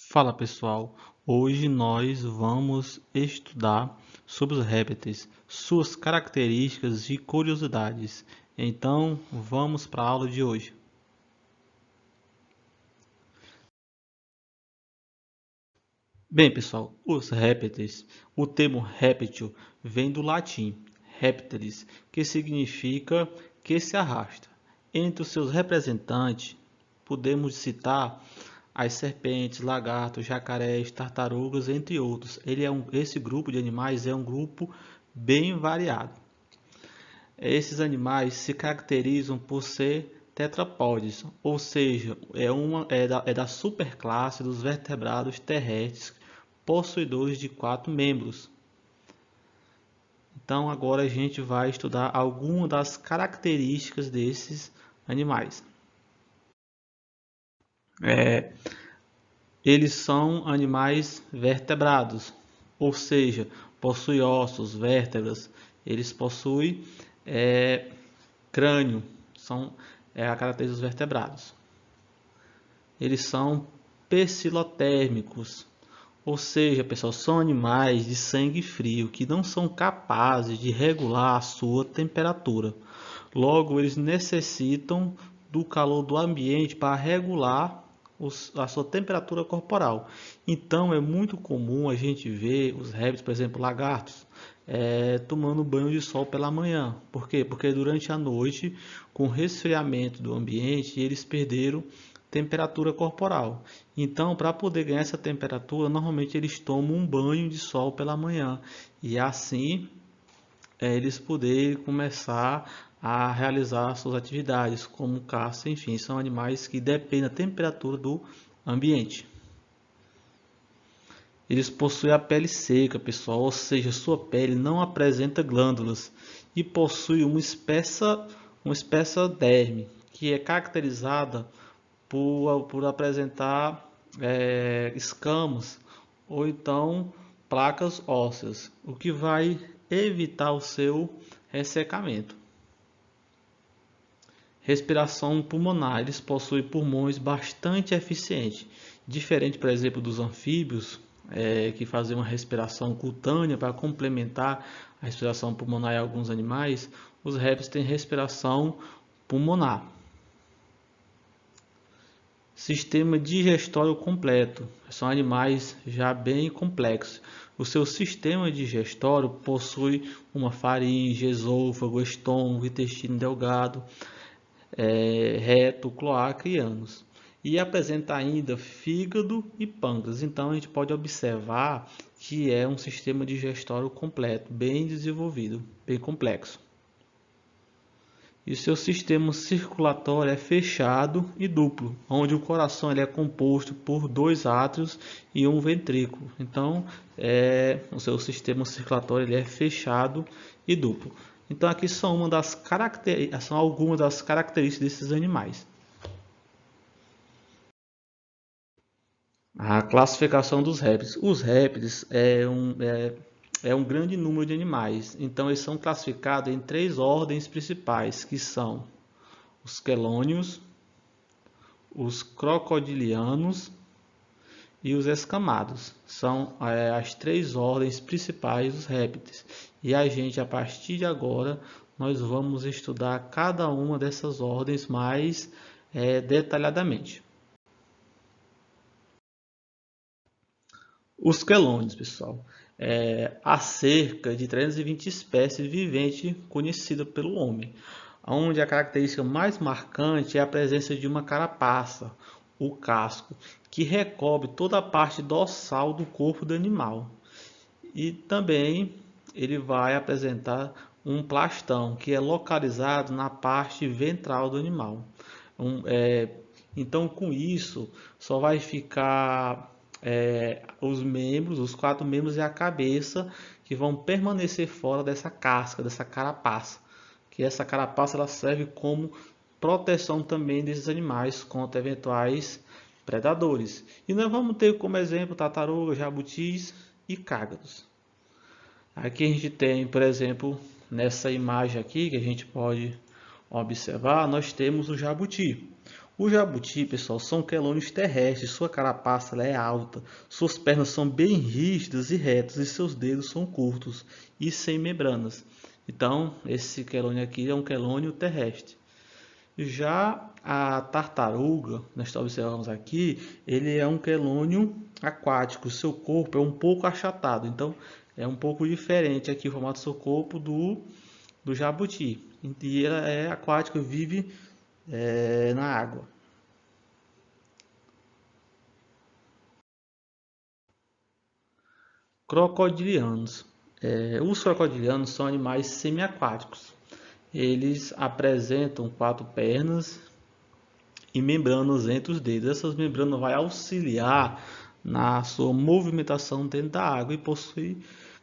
Fala pessoal, hoje nós vamos estudar sobre os répteis, suas características e curiosidades. Então vamos para a aula de hoje. Bem pessoal, os répteis, o termo réptil vem do latim reptilis, que significa que se arrasta. Entre os seus representantes podemos citar as serpentes, lagartos, jacarés, tartarugas, entre outros. Esse grupo de animais é um grupo bem variado. Esses animais se caracterizam por ser tetrapódes, ou seja, é da superclasse dos vertebrados terrestres, possuidores de 4 membros. Então agora a gente vai estudar algumas das características desses animais. É, Eles são animais vertebrados, ou seja, possuem ossos, vértebras. Eles possuem crânio, são a característica dos vertebrados. Eles são perscilotérmicos, ou seja, pessoal, são animais de sangue frio que não são capazes de regular a sua temperatura. Logo, eles necessitam do calor do ambiente para regular a sua temperatura corporal. Então, é muito comum a gente ver os répteis, por exemplo, lagartos, tomando banho de sol pela manhã. Por quê? Porque durante a noite, com o resfriamento do ambiente, eles perderam temperatura corporal. Então, para poder ganhar essa temperatura, normalmente eles tomam um banho de sol pela manhã. E assim eles poderem começar a realizar suas atividades, como caça, enfim, são animais que dependem da temperatura do ambiente. Eles possuem a pele seca, pessoal, ou seja, sua pele não apresenta glândulas e possui uma espessa derme, que é caracterizada por apresentar escamas ou então placas ósseas, o que vai evitar o seu ressecamento. Respiração pulmonar. Eles possuem pulmões bastante eficientes, diferente, por exemplo, dos anfíbios, que fazem uma respiração cutânea para complementar a respiração pulmonar em alguns animais. Os répteis têm respiração pulmonar. Sistema digestório completo. São animais já bem complexos. O seu sistema digestório possui uma faringe, esôfago, estômago, intestino delgado, reto, cloaca e ânus. E apresenta ainda fígado e pâncreas. Então a gente pode observar que é um sistema digestório completo, bem desenvolvido, bem complexo. E seu sistema circulatório é fechado e duplo, onde o coração ele é composto por 2 átrios e um ventrículo. Então, o seu sistema circulatório ele é fechado e duplo. Então, aqui são algumas das características desses animais. A classificação dos répteis. Os répteis é um grande número de animais. Então, eles são classificados em 3 ordens principais, que são os quelônios, os crocodilianos e os escamados. São as 3 ordens principais dos répteis. E a gente, a partir de agora, nós vamos estudar cada uma dessas ordens mais detalhadamente. Os quelônios, pessoal. Há cerca de 320 espécies viventes conhecidas pelo homem, onde a característica mais marcante é a presença de uma carapaça, o casco, que recobre toda a parte dorsal do corpo do animal. E também ele vai apresentar um plastão, que é localizado na parte ventral do animal. Então, com isso, só vai ficar os 4 membros e a cabeça que vão permanecer fora dessa casca, dessa carapaça. Que essa carapaça ela serve como proteção também desses animais contra eventuais predadores. E nós vamos ter como exemplo tartarugas, jabutis e cágados. Aqui a gente tem, por exemplo, nessa imagem aqui que a gente pode observar, nós temos o jabuti. O jabuti, pessoal, são quelônios terrestres. Sua carapaça ela é alta, suas pernas são bem rígidas e retas e seus dedos são curtos e sem membranas. Então, esse quelônio aqui é um quelônio terrestre. Já a tartaruga, nós observamos aqui, ele é um quelônio aquático. Seu corpo é um pouco achatado, então é um pouco diferente aqui o formato do seu corpo do jabuti. E ela é aquática, vive na água. Crocodilianos. Os crocodilianos são animais semiaquáticos. Eles apresentam quatro pernas e membranas entre os dedos. Essas membranas vão auxiliar na sua movimentação dentro da água e possui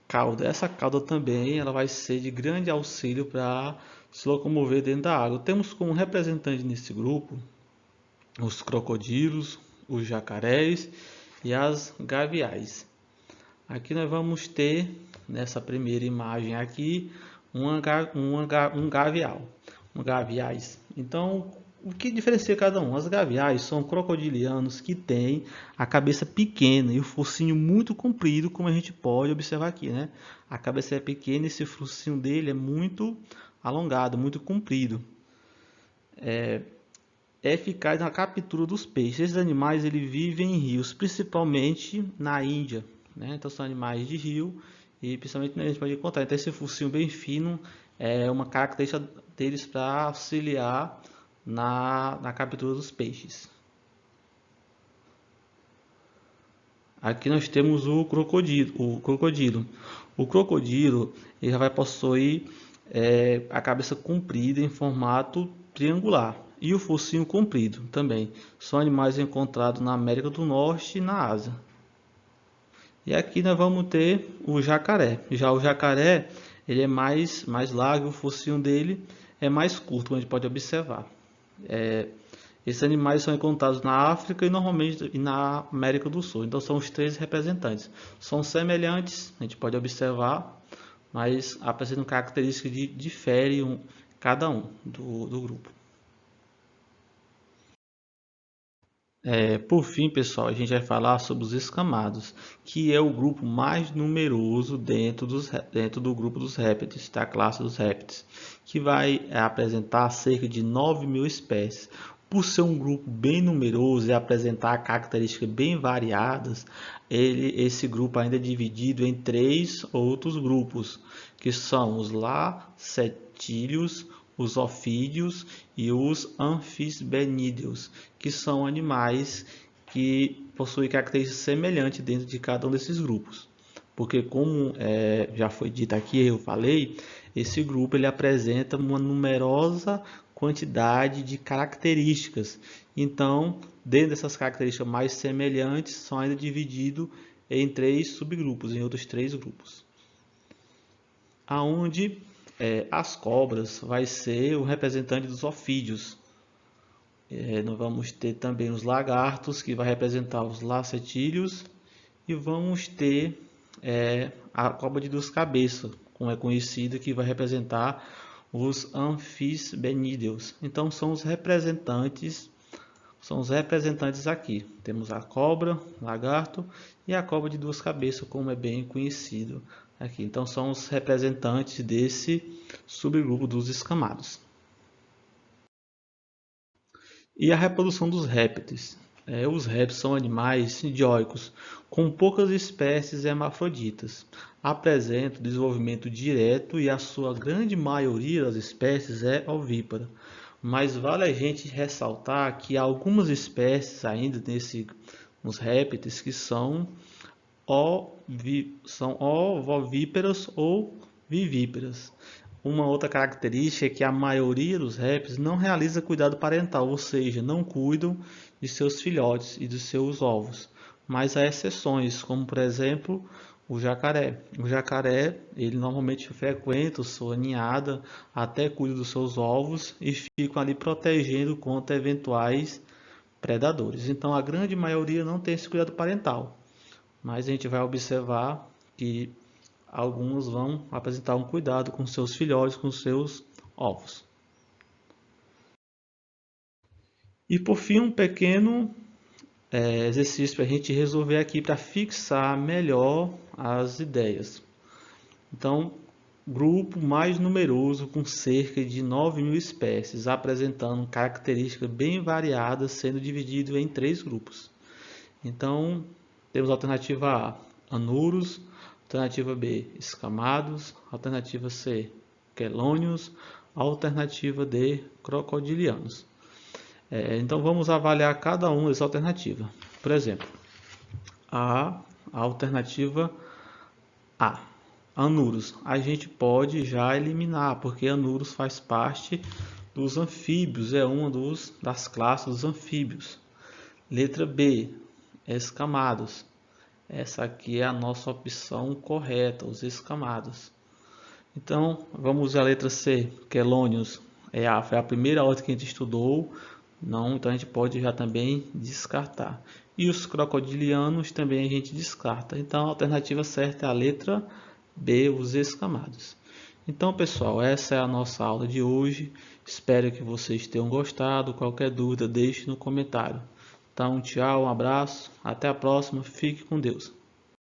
cauda. Essa cauda também ela vai ser de grande auxílio para se locomover dentro da água. Temos como representante nesse grupo os crocodilos, os jacarés e as gaviais. Aqui nós vamos ter nessa primeira imagem aqui um gavial, gaviais. Então, o que diferencia cada um? As gaviais são crocodilianos que têm a cabeça pequena e o focinho muito comprido, como a gente pode observar aqui, né? A cabeça é pequena e esse focinho dele é muito alongado, muito comprido. É eficaz na captura dos peixes. Esses animais eles vivem em rios, principalmente na Índia, né? Então são animais de rio e principalmente a gente pode encontrar. Então esse focinho bem fino é uma característica deles para auxiliar na captura dos peixes. Aqui nós temos o crocodilo. O crocodilo ele vai possuir a cabeça comprida em formato triangular e o focinho comprido também. São animais encontrados na América do Norte e na Ásia. E aqui nós vamos ter o jacaré. Já o jacaré ele é mais largo, o focinho dele é mais curto, como a gente pode observar. Esses animais são encontrados na África e normalmente na América do Sul. Então são os três representantes. São semelhantes, a gente pode observar, mas apresentam características que diferem cada um do grupo. Por fim, pessoal, a gente vai falar sobre os escamados, que é o grupo mais numeroso dentro do grupo dos répteis, da classe dos répteis, que vai apresentar cerca de 9.000 espécies. Por ser um grupo bem numeroso e apresentar características bem variadas, esse grupo ainda é dividido em três outros grupos, que são os lacetídeos, os ofídeos e os anfisbenídeos, que são animais que possuem características semelhantes dentro de cada um desses grupos. Porque como já foi dito aqui, eu falei, esse grupo ele apresenta uma numerosa quantidade de características. Então, dentro dessas características mais semelhantes, são ainda divididos em três subgrupos, em outros três grupos. Aonde as cobras vai ser o representante dos ofídeos. Nós vamos ter também os lagartos, que vai representar os lacetídeos, e vamos ter a cobra de duas cabeças, como é conhecida, que vai representar os anfisbenídeos. Então são os representantes aqui. Temos a cobra, lagarto e a cobra de duas cabeças, como é bem conhecido aqui. Então são os representantes desse subgrupo dos escamados. E a reprodução dos répteis. Os répteis são animais dioicos, com poucas espécies hermafroditas. Apresentam desenvolvimento direto e a sua grande maioria das espécies é ovípara. Mas vale a gente ressaltar que há algumas espécies ainda nos répteis que são ovovíperas ou vivíparas. Uma outra característica é que a maioria dos répteis não realiza cuidado parental, ou seja, não cuidam de seus filhotes e dos seus ovos. Mas há exceções, como por exemplo o jacaré. O jacaré, ele normalmente frequenta sua ninhada, até cuida dos seus ovos e ficam ali protegendo contra eventuais predadores. Então a grande maioria não tem esse cuidado parental, mas a gente vai observar que alguns vão apresentar um cuidado com seus filhotes, com seus ovos. E por fim, um pequeno exercício para a gente resolver aqui para fixar melhor as ideias. Então, grupo mais numeroso com cerca de 9.000 espécies, apresentando características bem variadas, sendo dividido em 3 grupos. Então, temos a alternativa A, anuros, alternativa B, escamados, alternativa C, quelônios, alternativa D, crocodilianos. Então vamos avaliar cada uma dessas alternativas. Por exemplo, a alternativa A, anuros, a gente pode já eliminar, porque anuros faz parte dos anfíbios, é uma das classes dos anfíbios. Letra B, escamados. Essa aqui é a nossa opção correta, os escamados. Então, vamos usar a letra C, quelônios. Foi a primeira ordem que a gente estudou. Não, então a gente pode já também descartar. E os crocodilianos também a gente descarta. Então, a alternativa certa é a letra B, os escamados. Então, pessoal, essa é a nossa aula de hoje. Espero que vocês tenham gostado. Qualquer dúvida, deixe no comentário. Então, tchau, um abraço, até a próxima, fique com Deus.